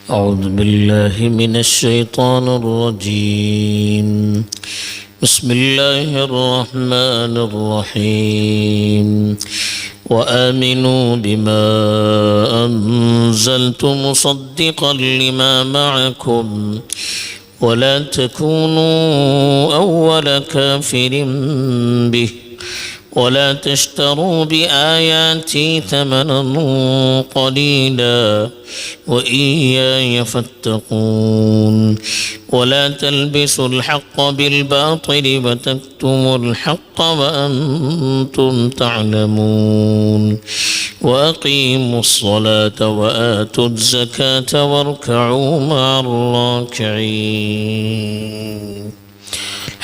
أعوذ بالله من الشيطان الرجيم. بسم الله الرحمن الرحيم. وآمنوا بما أنزلت مصدقا لما معكم ولا تكونوا أول كافر به ولا تشتروا بآياتي ثمنا قليلا وإياي فاتقون ولا تلبسوا الحق بالباطل وتكتموا الحق وأنتم تعلمون وأقيموا الصلاة وآتوا الزكاة واركعوا مع الراكعين.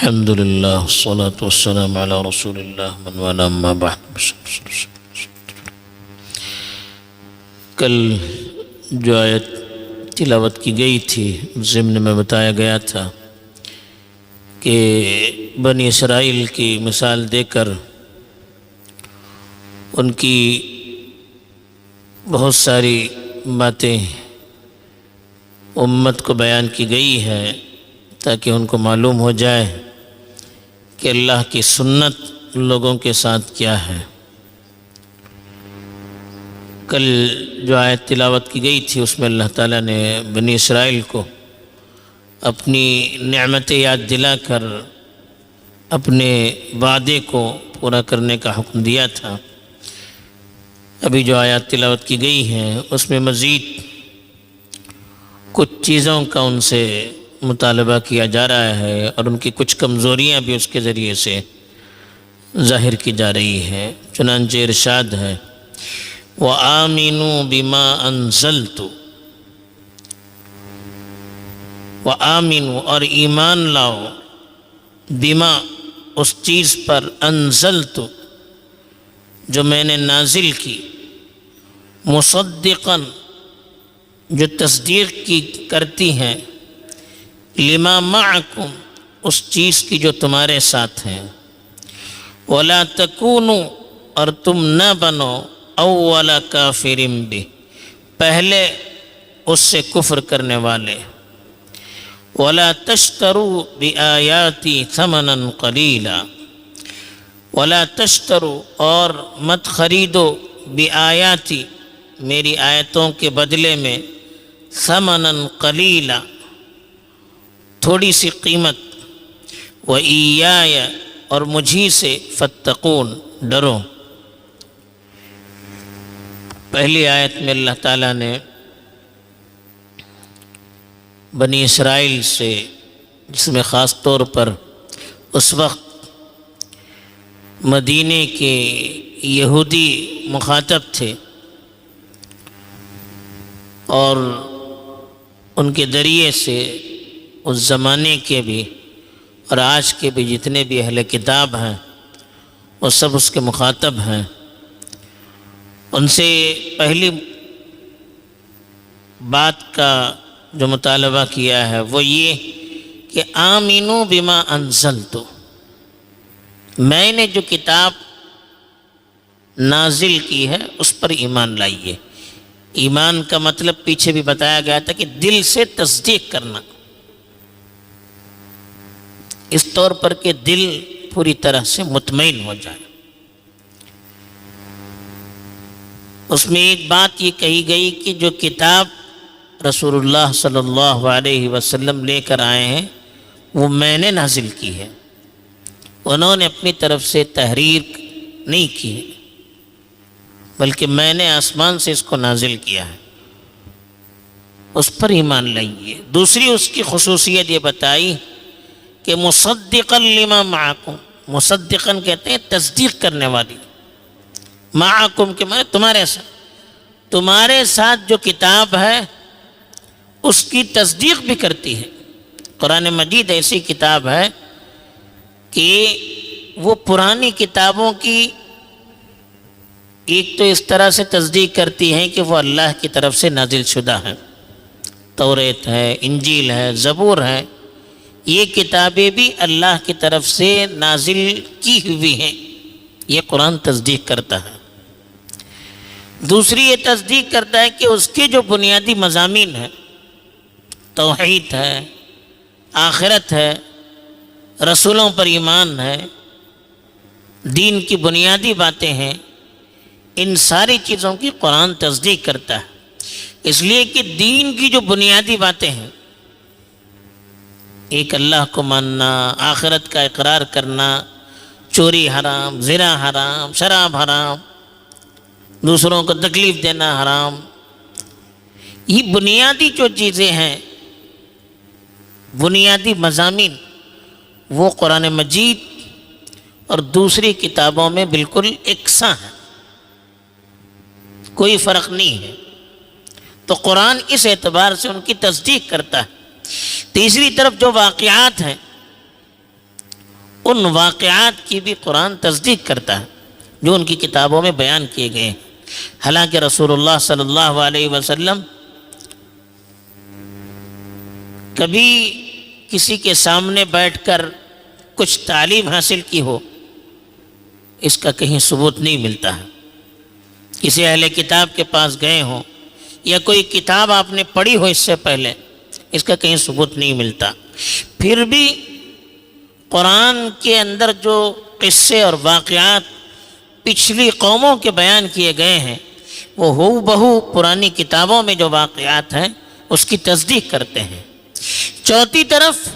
الحمد للہ والصلاة والسلام علی رسول اللہ من والاه اما بعد. کل جو آیت تلاوت کی گئی تھی ضمن میں بتایا گیا تھا کہ بنی اسرائیل کی مثال دے کر ان کی بہت ساری باتیں امت کو بیان کی گئی ہے تاکہ ان کو معلوم ہو جائے کہ اللہ کی سنت لوگوں کے ساتھ کیا ہے. کل جو آیت تلاوت کی گئی تھی اس میں اللہ تعالیٰ نے بنی اسرائیل کو اپنی نعمت یاد دلا کر اپنے وعدے کو پورا کرنے کا حکم دیا تھا. ابھی جو آیات تلاوت کی گئی ہیں اس میں مزید کچھ چیزوں کا ان سے مطالبہ کیا جا رہا ہے اور ان کی کچھ کمزوریاں بھی اس کے ذریعے سے ظاہر کی جا رہی ہیں. چنانچہ ارشاد ہے وَآمِنُوا بِمَا أَنزَلْتُ، وَآمِنُوا اور ایمان لاؤ، بِمَا اس چیز پر، أَنزَلْتُ جو میں نے نازل کی، مصدقاً جو تصدیق کی کرتی ہیں، لما معکم اس چیز کی جو تمہارے ساتھ ہیں، ولا تکونوا اور تم نہ بنو اول کافر بہ پہلے اس سے کفر کرنے والے، ولا تشتروا بآیاتی ثمنا قلیلا، ولا تشتروا اور مت خریدو بآیاتی میری آیتوں کے بدلے میں، ثمنا قلیلا تھوڑی سی قیمت، وَإِيَّايَ اور مجھی سے، فَاتَّقُونَ ڈرو. پہلی آیت میں اللہ تعالیٰ نے بنی اسرائیل سے، جس میں خاص طور پر اس وقت مدینے کے یہودی مخاطب تھے اور ان کے ذریعے سے اس زمانے کے بھی اور آج کے بھی جتنے بھی اہل کتاب ہیں وہ سب اس کے مخاطب ہیں. ان سے پہلی بات کا جو مطالبہ کیا ہے وہ یہ کہ آمنوا بما انزلت، میں نے جو کتاب نازل کی ہے اس پر ایمان لائیے. ایمان کا مطلب پیچھے بھی بتایا گیا تھا کہ دل سے تصدیق کرنا، اس طور پر کہ دل پوری طرح سے مطمئن ہو جائے. اس میں ایک بات یہ کہی گئی کہ جو کتاب رسول اللہ صلی اللہ علیہ وسلم لے کر آئے ہیں وہ میں نے نازل کی ہے، انہوں نے اپنی طرف سے تحریر نہیں کی ہے بلکہ میں نے آسمان سے اس کو نازل کیا ہے، اس پر ایمان لائیے. دوسری اس کی خصوصیت یہ بتائی کہ مصدقا لما معکم، مصدقاً کہتے ہیں تصدیق کرنے والی، معکم کے معنی تمہارے ساتھ جو کتاب ہے اس کی تصدیق بھی کرتی ہے. قرآن مجید ایسی کتاب ہے کہ وہ پرانی کتابوں کی ایک تو اس طرح سے تصدیق کرتی ہیں کہ وہ اللہ کی طرف سے نازل شدہ ہیں، توریت ہے، انجیل ہے، زبور ہے، یہ کتابیں بھی اللہ کی طرف سے نازل کی ہوئی ہیں، یہ قرآن تصدیق کرتا ہے. دوسری یہ تصدیق کرتا ہے کہ اس کے جو بنیادی مضامین ہیں توحید ہے، آخرت ہے، رسولوں پر ایمان ہے، دین کی بنیادی باتیں ہیں، ان ساری چیزوں کی قرآن تصدیق کرتا ہے۔ اس لیے کہ دین کی جو بنیادی باتیں ہیں، ایک اللہ کو ماننا، آخرت کا اقرار کرنا، چوری حرام، زنا حرام، شراب حرام، دوسروں کو تکلیف دینا حرام، یہ بنیادی جو چیزیں ہیں، بنیادی مضامین، وہ قرآن مجید اور دوسری کتابوں میں بالکل یکساں ہیں، کوئی فرق نہیں ہے۔ تو قرآن اس اعتبار سے ان کی تصدیق کرتا ہے۔ تیسری طرف جو واقعات ہیں، ان واقعات کی بھی قرآن تصدیق کرتا ہے جو ان کی کتابوں میں بیان کیے گئے ہیں۔ حالانکہ رسول اللہ صلی اللہ علیہ وسلم کبھی کسی کے سامنے بیٹھ کر کچھ تعلیم حاصل کی ہو، اس کا کہیں ثبوت نہیں ملتا ہے۔ کسی اہل کتاب کے پاس گئے ہوں یا کوئی کتاب آپ نے پڑھی ہو اس سے پہلے، اس کا کہیں ثبوت نہیں ملتا۔ پھر بھی قرآن کے اندر جو قصے اور واقعات پچھلی قوموں کے بیان کیے گئے ہیں، وہ ہو بہو پرانی کتابوں میں جو واقعات ہیں اس کی تصدیق کرتے ہیں۔ چوتھی طرف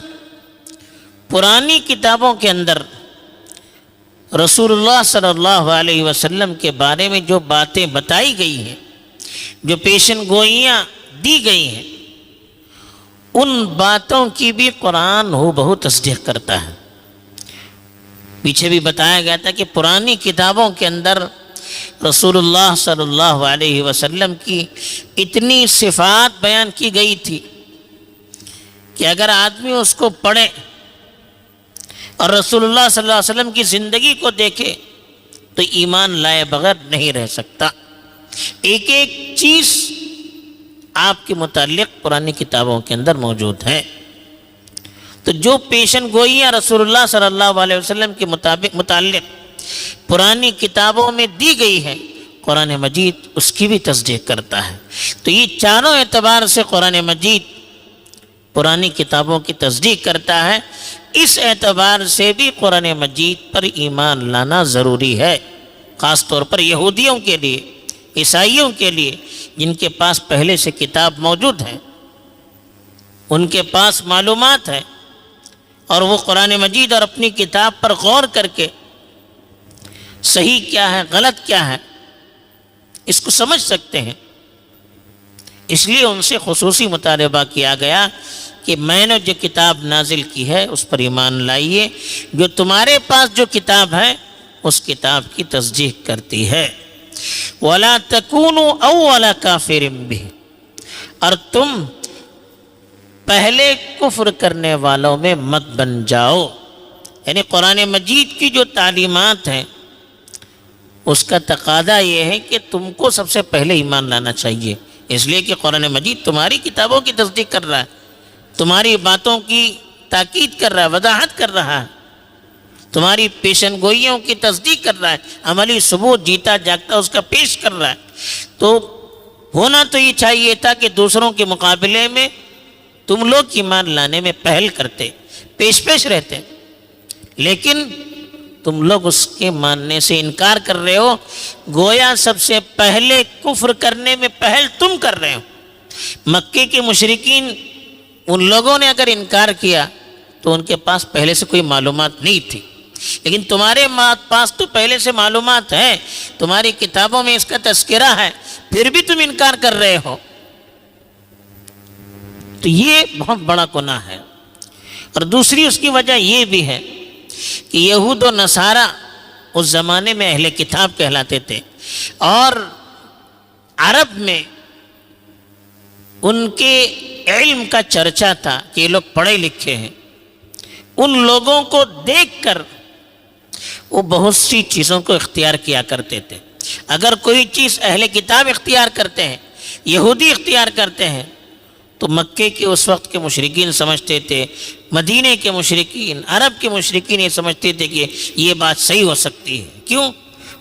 پرانی کتابوں کے اندر رسول اللہ صلی اللہ علیہ وسلم کے بارے میں جو باتیں بتائی گئی ہیں، جو پیشن گوئیاں دی گئی ہیں، ان باتوں کی بھی قرآن ہو بہو تصدیق کرتا ہے۔ پیچھے بھی بتایا گیا تھا کہ پرانی کتابوں کے اندر رسول اللہ صلی اللہ علیہ وسلم کی اتنی صفات بیان کی گئی تھی کہ اگر آدمی اس کو پڑھے اور رسول اللہ صلی اللہ علیہ وسلم کی زندگی کو دیکھے تو ایمان لائے بغیر نہیں رہ سکتا۔ ایک ایک چیز آپ کے متعلق پرانی کتابوں کے اندر موجود ہے۔ تو جو پیشن گوئیاں رسول اللہ صلی اللہ علیہ وسلم کے متعلق پرانی کتابوں میں دی گئی ہے، قرآن مجید اس کی بھی تصدیق کرتا ہے۔ تو یہ چاروں اعتبار سے قرآن مجید پرانی کتابوں کی تصدیق کرتا ہے۔ اس اعتبار سے بھی قرآن مجید پر ایمان لانا ضروری ہے، خاص طور پر یہودیوں کے لیے، عیسائیوں کے لیے، جن کے پاس پہلے سے کتاب موجود ہے، ان کے پاس معلومات ہے، اور وہ قرآن مجید اور اپنی کتاب پر غور کر کے صحیح کیا ہے، غلط کیا ہے، اس کو سمجھ سکتے ہیں۔ اس لیے ان سے خصوصی مطالبہ کیا گیا کہ میں نے جو کتاب نازل کی ہے اس پر ایمان لائیے، جو تمہارے پاس جو کتاب ہے اس کتاب کی تصدیق کرتی ہے۔ وَلَا تَكُونُوا أَوَّلَ كَافِرٍ بِهِ، اور تم پہلے کفر کرنے والوں میں مت بن جاؤ۔ یعنی قرآن مجید کی جو تعلیمات ہیں اس کا تقاضا یہ ہے کہ تم کو سب سے پہلے ایمان لانا چاہیے، اس لیے کہ قرآن مجید تمہاری کتابوں کی تصدیق کر رہا ہے، تمہاری باتوں کی تاکید کر رہا ہے، وضاحت کر رہا ہے، تمہاری پیشن گوئیوں کی تصدیق کر رہا ہے، عملی ثبوت جیتا جاگتا اس کا پیش کر رہا ہے۔ تو ہونا تو یہ چاہیے تھا کہ دوسروں کے مقابلے میں تم لوگ ایمان لانے میں پہل کرتے، پیش رہتے، لیکن تم لوگ اس کے ماننے سے انکار کر رہے ہو۔ گویا سب سے پہلے کفر کرنے میں پہل تم کر رہے ہو۔ مکے کے مشرکین، ان لوگوں نے اگر انکار کیا تو ان کے پاس پہلے سے کوئی معلومات نہیں تھی، لیکن تمہارے پاس تو پہلے سے معلومات ہے، تمہاری کتابوں میں اس کا تذکرہ ہے، پھر بھی تم انکار کر رہے ہو۔ تو یہ بہت بڑا گناہ ہے۔ اور دوسری اس کی وجہ یہ بھی ہے کہ یہود و نصارہ اس زمانے میں اہل کتاب کہلاتے تھے، اور عرب میں ان کے علم کا چرچا تھا کہ یہ لوگ پڑھے لکھے ہیں۔ ان لوگوں کو دیکھ کر وہ بہت سی چیزوں کو اختیار کیا کرتے تھے۔ اگر کوئی چیز اہل کتاب اختیار کرتے ہیں، یہودی اختیار کرتے ہیں، تو مکے کے اس وقت کے مشرکین سمجھتے تھے، مدینے کے مشرکین، عرب کے مشرکین یہ سمجھتے تھے کہ یہ بات صحیح ہو سکتی ہے۔ کیوں؟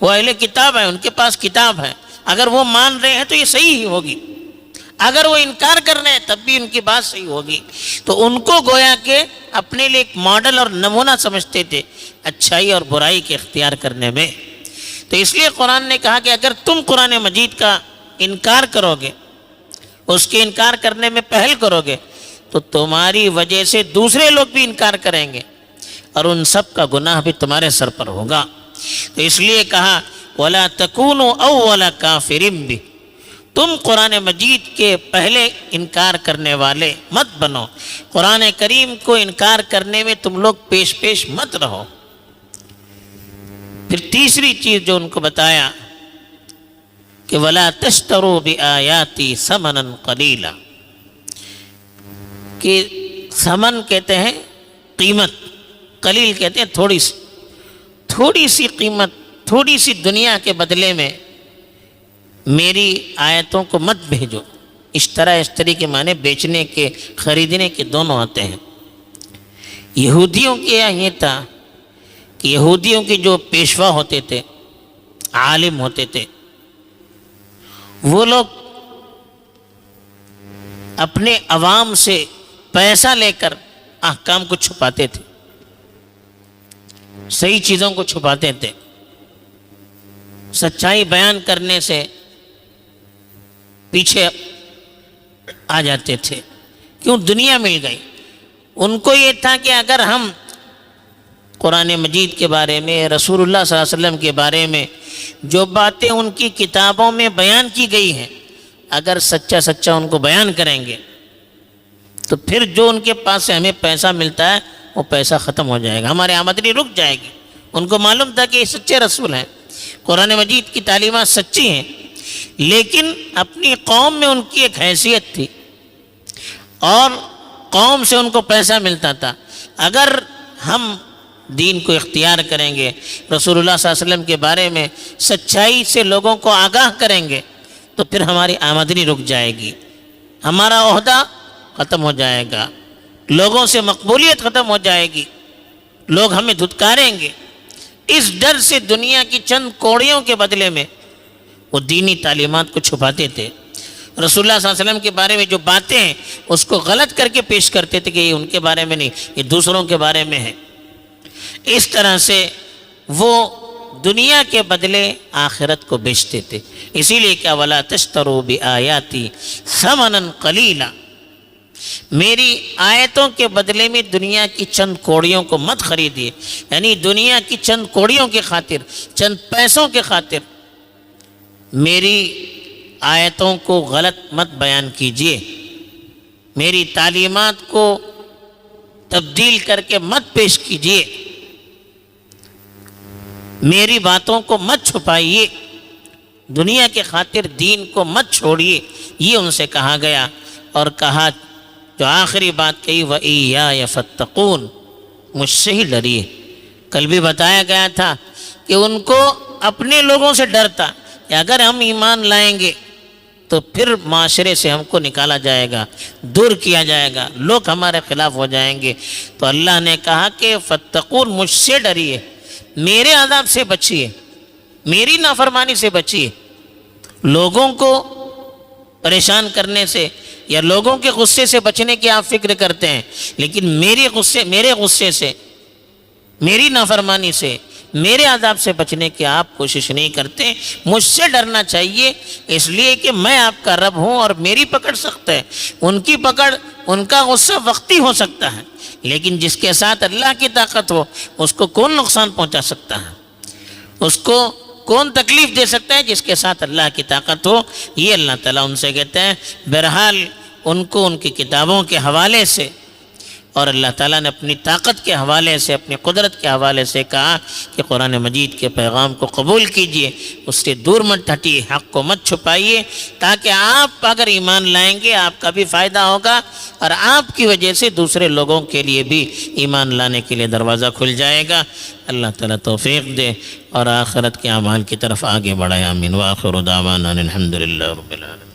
وہ اہل کتاب ہے، ان کے پاس کتاب ہے، اگر وہ مان رہے ہیں تو یہ صحیح ہی ہوگی۔ اگر وہ انکار کر رہے ہیں تب بھی ان کی بات صحیح ہوگی. تو ان کو گویا کہ اپنے لیے ایک ماڈل اور نمونہ سمجھتے تھے اچھائی اور برائی کے اختیار کرنے میں. تو اس لیے قرآن نے کہا کہ اگر تم قرآن مجید کا انکار کرو گے، اس کے انکار کرنے میں پہل کرو گے، تو تمہاری وجہ سے دوسرے لوگ بھی انکار کریں گے اور ان سب کا گناہ بھی تمہارے سر پر ہوگا. تو اس لیے کہا وَلَا تَكُونُوا أَوَّلَ كَافِرٍ بِهِ، تم قرآن مجید کے پہلے انکار کرنے والے مت بنو، قرآن کریم کو انکار کرنے میں تم لوگ پیش مت رہو. پھر تیسری چیز جو ان کو بتایا کہ وَلَا تَشْتَرُوا بِآيَاتِي ثَمَنًا قَلِيلًا، کہ ثمن کہتے ہیں قیمت، قلیل کہتے ہیں تھوڑی سی قیمت، تھوڑی سی دنیا کے بدلے میں میری آیتوں کو مت بھیجو. اشتری کے معنی بیچنے کے، خریدنے کے دونوں آتے ہیں. یہودیوں کے یہ تھا کہ یہودیوں کے جو پیشوا ہوتے تھے، عالم ہوتے تھے، وہ لوگ اپنے عوام سے پیسہ لے کر احکام کو چھپاتے تھے، صحیح چیزوں کو چھپاتے تھے، سچائی بیان کرنے سے پیچھے آ جاتے تھے. کیوں؟ دنیا مل گئی. ان کو یہ تھا کہ اگر ہم قرآن مجید کے بارے میں، رسول اللہ صلی اللہ علیہ وسلم کے بارے میں جو باتیں ان کی کتابوں میں بیان کی گئی ہیں، اگر سچا ان کو بیان کریں گے تو پھر جو ان کے پاس سے ہمیں پیسہ ملتا ہے وہ پیسہ ختم ہو جائے گا، ہماری آمدنی رک جائے گی. ان کو معلوم تھا کہ یہ سچے رسول ہیں، قرآن مجید کی تعلیمات سچی ہیں، لیکن اپنی قوم میں ان کی ایک حیثیت تھی اور قوم سے ان کو پیسہ ملتا تھا. اگر ہم دین کو اختیار کریں گے، رسول اللہ صلی اللہ علیہ وسلم کے بارے میں سچائی سے لوگوں کو آگاہ کریں گے، تو پھر ہماری آمدنی رک جائے گی، ہمارا عہدہ ختم ہو جائے گا، لوگوں سے مقبولیت ختم ہو جائے گی، لوگ ہمیں دھتکاریں گے. اس ڈر سے دنیا کی چند کوڑیوں کے بدلے میں وہ دینی تعلیمات کو چھپاتے تھے. رسول اللہ صلی اللہ علیہ وسلم کے بارے میں جو باتیں ہیں اس کو غلط کر کے پیش کرتے تھے کہ یہ ان کے بارے میں نہیں، یہ دوسروں کے بارے میں ہے. اس طرح سے وہ دنیا کے بدلے آخرت کو بیچتے تھے. اسی لیے کہ وَلَا تَشْتَرُوا بِآيَاتِي ثَمَنًا قَلِيلًا، میری آیتوں کے بدلے میں دنیا کی چند کوڑیوں کو مت خریدیے. یعنی دنیا کی چند کوڑیوں کی خاطر، چند پیسوں کے خاطر میری آیتوں کو غلط مت بیان کیجیے، میری تعلیمات کو تبدیل کر کے مت پیش کیجیے، میری باتوں کو مت چھپائیے، دنیا کے خاطر دین کو مت چھوڑیے. یہ ان سے کہا گیا. اور کہا جو آخری بات کہی وَإِيَّايَ فَاتَّقُونَ، مجھ سے ہی ڈریے. کل بھی بتایا گیا تھا کہ ان کو اپنے لوگوں سے ڈر تھا کہ اگر ہم ایمان لائیں گے تو پھر معاشرے سے ہم کو نکالا جائے گا، دور کیا جائے گا، لوگ ہمارے خلاف ہو جائیں گے. تو اللہ نے کہا کہ فَاتَّقُونَ، مجھ سے ڈریے، میرے عذاب سے بچیے، میری نافرمانی سے بچیے. لوگوں کو پریشان کرنے سے یا لوگوں کے غصے سے بچنے کی آپ فکر کرتے ہیں، لیکن میرے غصے سے، میری نافرمانی سے، میرے عذاب سے بچنے کی آپ کوشش نہیں کرتے. مجھ سے ڈرنا چاہیے، اس لیے کہ میں آپ کا رب ہوں اور میری پکڑ سخت ہے. ان کی پکڑ، ان کا غصہ وقتی ہو سکتا ہے، لیکن جس کے ساتھ اللہ کی طاقت ہو اس کو کون نقصان پہنچا سکتا ہے، اس کو کون تکلیف دے سکتا ہے؟ جس کے ساتھ اللہ کی طاقت ہو. یہ اللہ تعالیٰ ان سے کہتے ہیں. بہرحال ان کو ان کی کتابوں کے حوالے سے اور اللہ تعالیٰ نے اپنی طاقت کے حوالے سے، اپنی قدرت کے حوالے سے کہا کہ قرآن مجید کے پیغام کو قبول کیجئے، اس سے دور مت ہٹیے، حق کو مت چھپائیے، تاکہ آپ اگر ایمان لائیں گے آپ کا بھی فائدہ ہوگا اور آپ کی وجہ سے دوسرے لوگوں کے لیے بھی ایمان لانے کے لیے دروازہ کھل جائے گا. اللہ تعالیٰ توفیق دے اور آخرت کے اعمال کی طرف آگے بڑھائے. آمین. وآخر دعوانا الحمدللہ رب العالمین.